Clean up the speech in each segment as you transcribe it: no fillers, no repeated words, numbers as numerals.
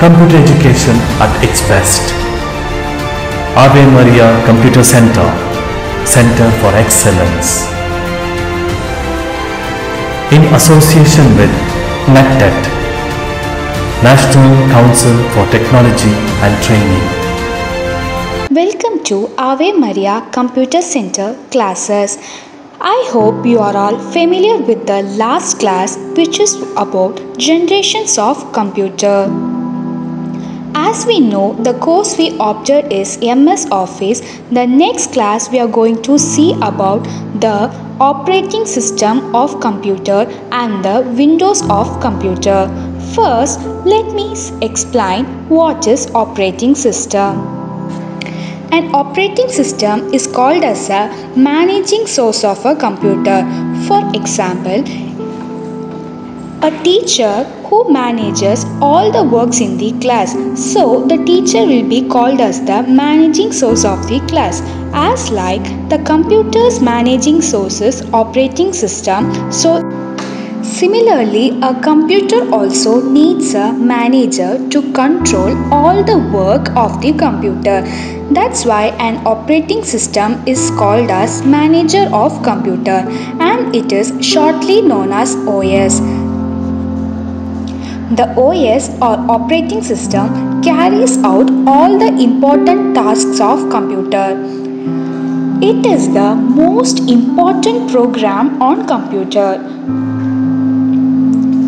Computer education at its best. Ave Maria Computer Center, Center for Excellence. In association with NACTET, National Council for Technology and Training. Welcome to Ave Maria Computer Center classes. I hope you are all familiar with the last class, which is about generations of computer. As we know, the course we opted is MS Office. The next class we are going to see about the operating system of computer and the windows of computer. First, let me explain what is operating system. An operating system is called as a managing source of a computer. For example, a teacher who manages all the works in the class. So, the teacher will be called as the managing source of the class. As like the computer's managing sources operating system. So, similarly, a computer also needs a manager to control all the work of the computer. That's why an operating system is called as manager of computer, and it is shortly known as OS. The OS or operating system carries out all the important tasks of computer. It is the most important program on computer.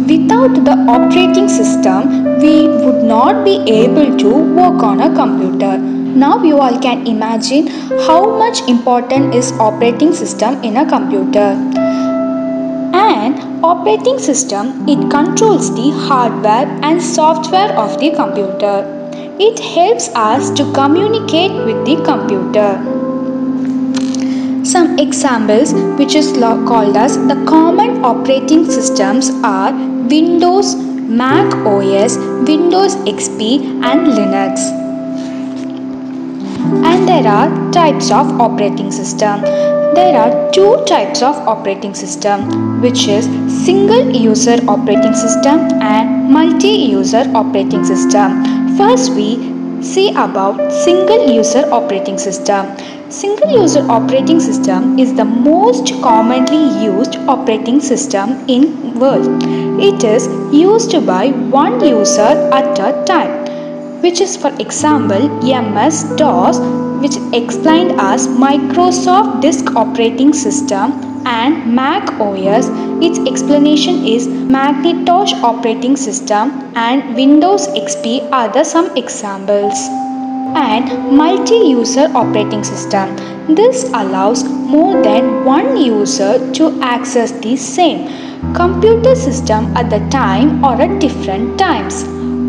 Without the operating system, we would not be able to work on a computer. Now you all can imagine how much important is operating system in a computer. An operating system, it controls the hardware and software of the computer. It helps us to communicate with the computer. Some examples which is called as the common operating systems are Windows, Mac OS, Windows XP and Linux. And there are types of operating system. There are two types of operating system, which is single user operating system and multi-user operating system. First we see about single user operating system. Single user operating system is the most commonly used operating system in world. It is used by one user at a time, which is for example MS-DOS, which explained as Microsoft Disk Operating System, and Mac OS, its explanation is Macintosh Operating System, and Windows XP are the some examples. And multi-user operating system. This allows more than one user to access the same computer system at the time or at different times.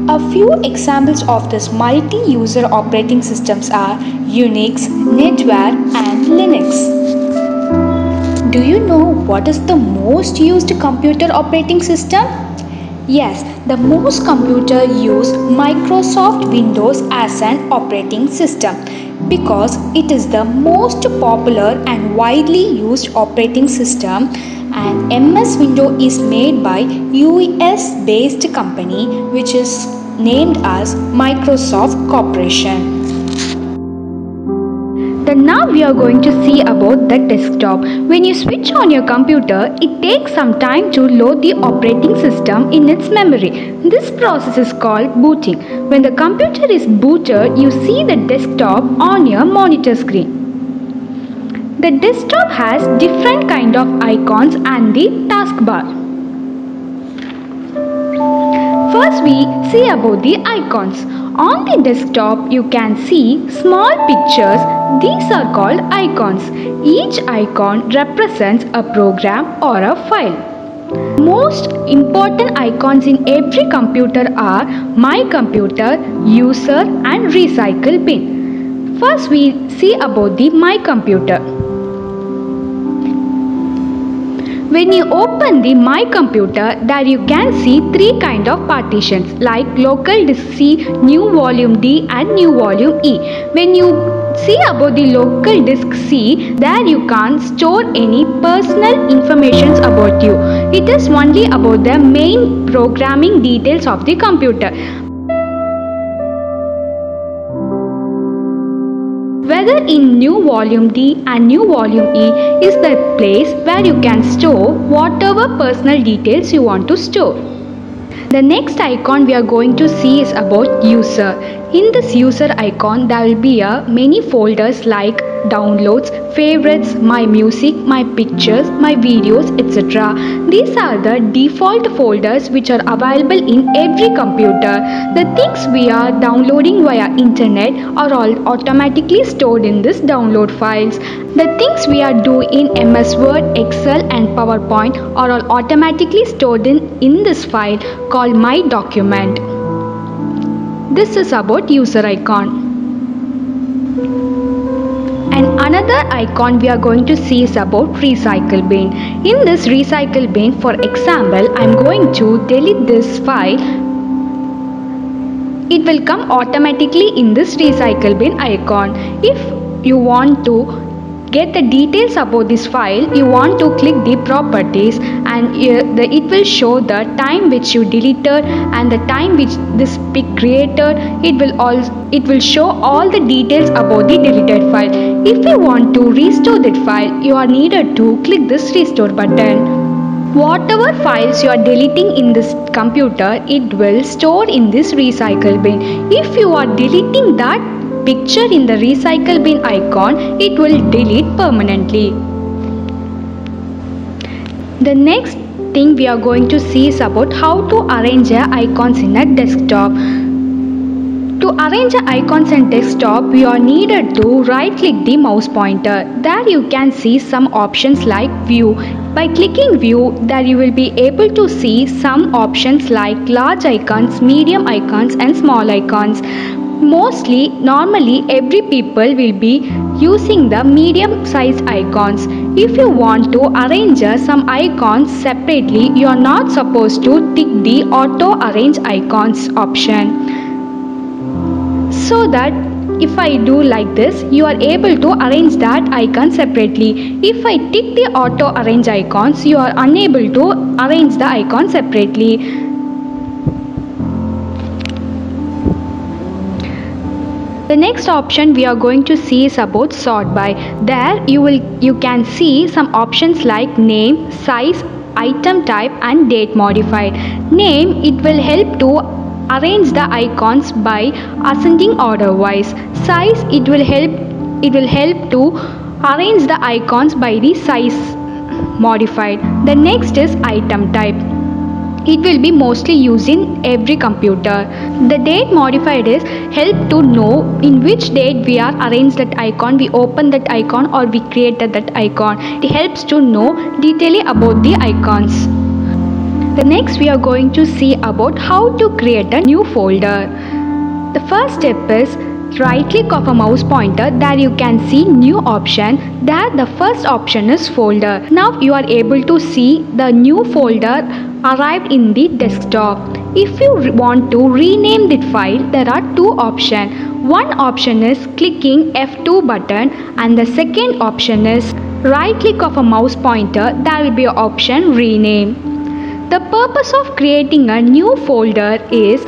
A few examples of this multi-user operating systems are Unix, NetWare and Linux. Do you know what is the most used computer operating system? Yes, the most computer use Microsoft Windows as an operating system because it is the most popular and widely used operating system, and MS Windows is made by US based company which is named as Microsoft Corporation. Now we are going to see about the desktop. When you switch on your computer, it takes some time to load the operating system in its memory. This process is called booting. When the computer is booted, you see the desktop on your monitor screen. The desktop has different kind of icons and the taskbar. First we see about the icons. On the desktop you can see small pictures. These are called icons. Each icon represents a program or a file. Most important icons in every computer are My Computer, User and Recycle Bin. First we see about the My Computer. When you open the My Computer, there you can see three kind of partitions like local disk C, new volume D and new volume E. When you see about the local disk C, there you can't store any personal information about you. It is only about the main programming details of the computer. Whether in new volume D and new volume E is the place where you can store whatever personal details you want to store. The next icon we are going to see is about user. In this user icon, there will be many folders like downloads, favorites, my music, my pictures, my videos, etc. These are the default folders which are available in every computer. The things we are downloading via internet are all automatically stored in this download files. The things we are doing in MS Word, Excel and PowerPoint are all automatically stored in this file called My Document. This is about user icon. And another icon we are going to see is about recycle bin. In this recycle bin, for example, I am going to delete this file. It will come automatically in this recycle bin icon. If you want to get the details about this file, you want to click the properties and it will show the time which you deleted and the time which this pic created. It will show all the details about the deleted file. If you want to restore that file, you are needed to click this restore button. Whatever files you are deleting in this computer, it will store in this recycle bin. If you are deleting that picture in the recycle bin icon, it will delete permanently. The next thing we are going to see is about how to arrange icons in a desktop. To arrange icons in desktop, we are needed to right click the mouse pointer. There you can see some options like view. By clicking view, there you will be able to see some options like large icons, medium icons and small icons. Normally every people will be using the medium size icons. If you want to arrange some icons separately, you are not supposed to tick the auto arrange icons option. So that if I do like this, you are able to arrange that icon separately. If I tick the auto arrange icons, you are unable to arrange the icon separately. The next option we are going to see is about sort by. There you can see some options like name, size, item type and date modified. Name, it will help to arrange the icons by ascending order wise. Size, it will help to arrange the icons by the size modified. The next is item type. It will be mostly used in every computer. The date modified is help to know in which date we are arranged that icon, we open that icon or we created that icon. It helps to know detailing about the icons. The next we are going to see about how to create a new folder. The first step is right click of a mouse pointer. There you can see new option. There the first option is folder. Now you are able to see the new folder arrived in the desktop. If you want to rename that file, there are two options. One option is clicking F2 button and the second option is right click of a mouse pointer. There will be an option rename. The purpose of creating a new folder is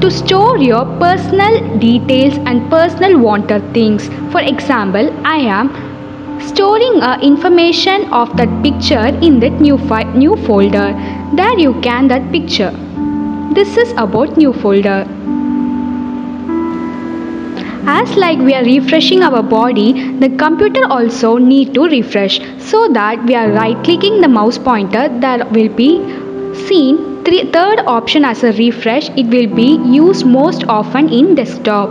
to store your personal details and personal wanted things. For example, I am storing information of that picture in that new folder. There you can that picture. This is about new folder. As like we are refreshing our body, the computer also need to refresh. So that we are right clicking the mouse pointer, there will be seen third option as a refresh. It will be used most often in desktop.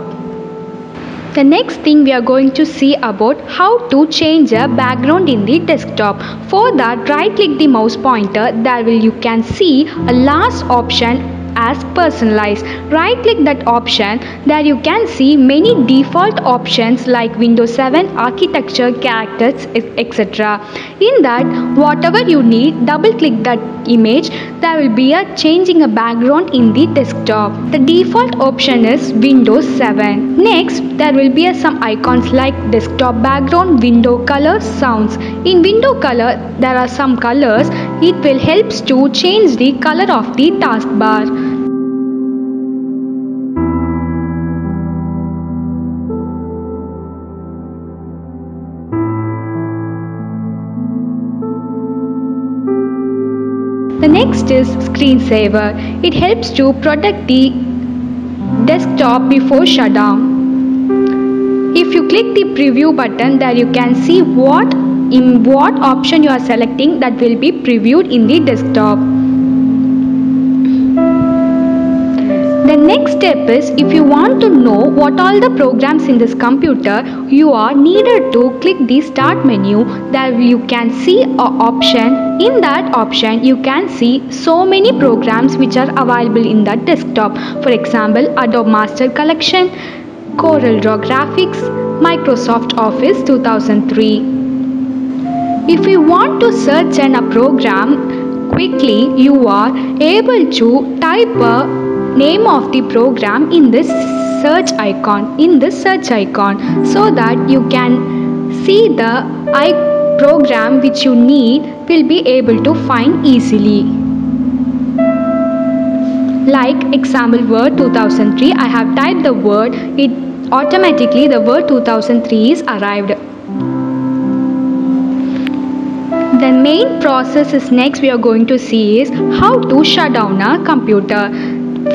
The next thing we are going to see about how to change a background in the desktop. For that, right click the mouse pointer. There you can see a last option as personalized. Right click that option. There you can see many default options like Windows 7, architecture, characters, etc. In that, whatever you need, double click that image. There will be a changing a background in the desktop. The default option is Windows 7. Next, there will be some icons like desktop background, window color, sounds. In window color, there are some colors. It will help to change the color of the taskbar. Next is screensaver. It helps to protect the desktop before shutdown. If you click the preview button, there you can see what option you are selecting that will be previewed in the desktop. The next step is, if you want to know what all the programs in this computer, you are needed to click the start menu. There you can see an option. In that option you can see so many programs which are available in that desktop. For example, Adobe Master Collection, CorelDRAW Graphics, Microsoft Office 2003. If you want to search a program quickly, you are able to type a name of the program in this search icon, so that you can see the program which you need will be able to find easily. Like example Word 2003, I have typed the word, it automatically the Word 2003 is arrived. The main process is next we are going to see is how to shut down a computer.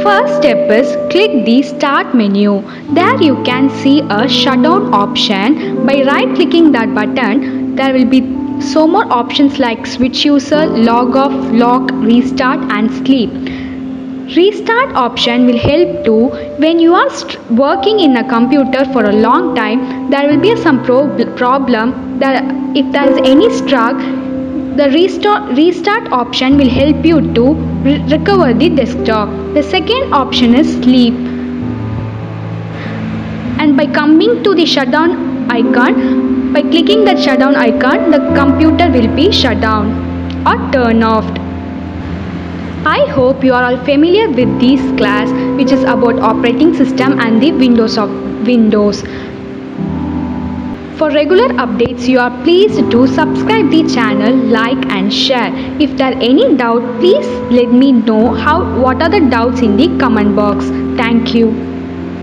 First step is click the start menu. There you can see a shutdown option. By right clicking that button, there will be so more options like switch user, log off, lock, restart and sleep. Restart option will help to when you are working in a computer for a long time, there will be some problem that if there is any struck, the restart option will help you to recover the desktop. The second option is sleep. And by coming to the shutdown icon, by clicking that shutdown icon, the computer will be shut down or turn off. I hope you are all familiar with this class, which is about operating system and the Windows. For regular updates, you are pleased to subscribe the channel, like and share. If there are any doubt, please let me know what are the doubts in the comment box. Thank you.